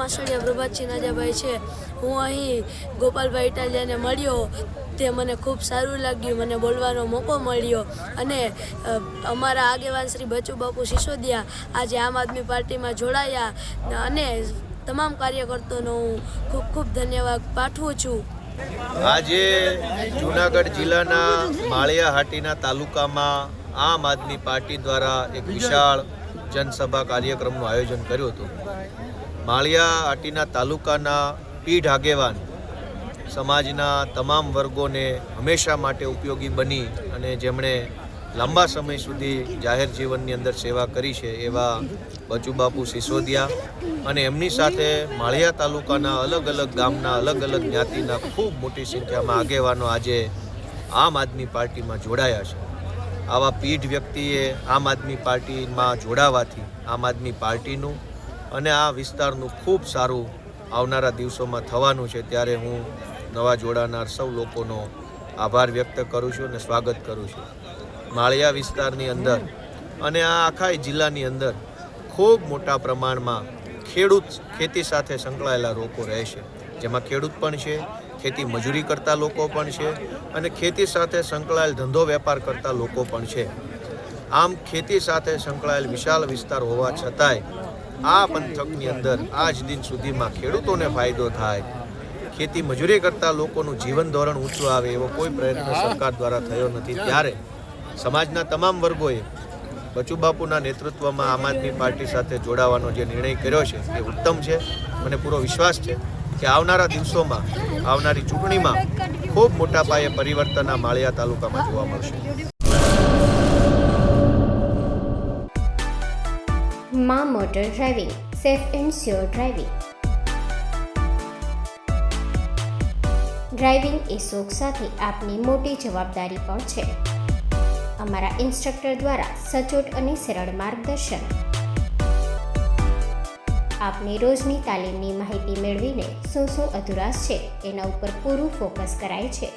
માસળિયા પ્રભાતસિંહ નાજાભાઈ છે. હું અહીં ગોપાલભાઈ ઇટાલિયાને મળ્યો તે મને ખૂબ સારું લાગ્યું. મને બોલવાનો મોકો મળ્યો અને અમારા આગેવાન શ્રી બચુબાપુ સિસોદિયા આજે આમ આદમી પાર્ટીમાં જોડાયા અને તમામ કાર્યકર્તાઓનો હું ખૂબ ખૂબ ધન્યવાદ પાઠવું છું. આજે જૂનાગઢ જિલ્લાના માળિયા હાટીના તાલુકામાં આમ આદમી પાર્ટી દ્વારા એક વિશાળ જનસભા કાર્યક્રમનું આયોજન કર્યું હતું. માળિયા હાટીના તાલુકાના પીઢ આગેવાન સમાજના તમામ વર્ગોને હંમેશા માટે ઉપયોગી બની અને જેમણે લાંબા સમય સુધી જાહેર જીવનની અંદર સેવા કરી છે એવા બચુબાપુ સિસોદિયા અને એમની સાથે માળિયા તાલુકાના અલગ અલગ ગામના અલગ અલગ જ્ઞાતિના ખૂબ મોટી સંખ્યામાં આગેવાનો આજે આમ આદમી પાર્ટીમાં જોડાયા છે. આવા પીઢ વ્યક્તિએ આમ આદમી પાર્ટીમાં જોડાવાથી આમ આદમી પાર્ટીનું અને આ વિસ્તારનું ખૂબ સારું આવનારા દિવસોમાં થવાનું છે. ત્યારે હું નવા જોડાનાર સૌ લોકોનો આભાર વ્યક્ત કરું છું અને સ્વાગત કરું છું. માળિયા વિસ્તારની અંદર અને આ આખા જિલ્લાની અંદર ખૂબ મોટા પ્રમાણમાં ખેતી સાથે સંકળાયેલા લોકો રહે છે, જેમાં ખેડૂત પણ છે, ખેતી મજૂરી કરતા લોકો પણ છે અને ખેતી સાથે સંકળાયેલ ધંધો વેપાર કરતા લોકો પણ છે. આમ ખેતી સાથે સંકળાયેલ વિશાળ વિસ્તાર હોવા છતાંય આ પંથકની અંદર આજ દિન સુધીમાં ખેડૂતોને ફાયદો થાય, ખેતી મજૂરી કરતા લોકોનું જીવન ધોરણ ઊંચું આવે એવો કોઈ પ્રયત્ન સરકાર દ્વારા થયો નથી. ત્યારે સમાજના તમામ વર્ગોએ બચુબાપુના નેતૃત્વમાં આમ આદમી પાર્ટી સાથે જોડાવાનો જે નિર્ણય કર્યો છે એ ઉત્તમ છે. મને પૂરો વિશ્વાસ છે કે આવનારા દિવસોમાં આવનારી ચૂંટણીમાં ખૂબ મોટા પાયે પરિવર્તન આ માળિયા તાલુકામાં જોવા મળશે. માં motor driving, safe and sure driving. Driving એ શોખ સાથે આપની મોટી જવાબદારી પણ છે. અમારા ઇન્સ્ટ્રક્ટર દ્વારા સચોટ અને સરળ માર્ગદર્શન. આપની રોજની તાલીમની માહિતી મેળવીને શું અધુરાશ છે એના ઉપર પૂરું ફોકસ કરાય છે.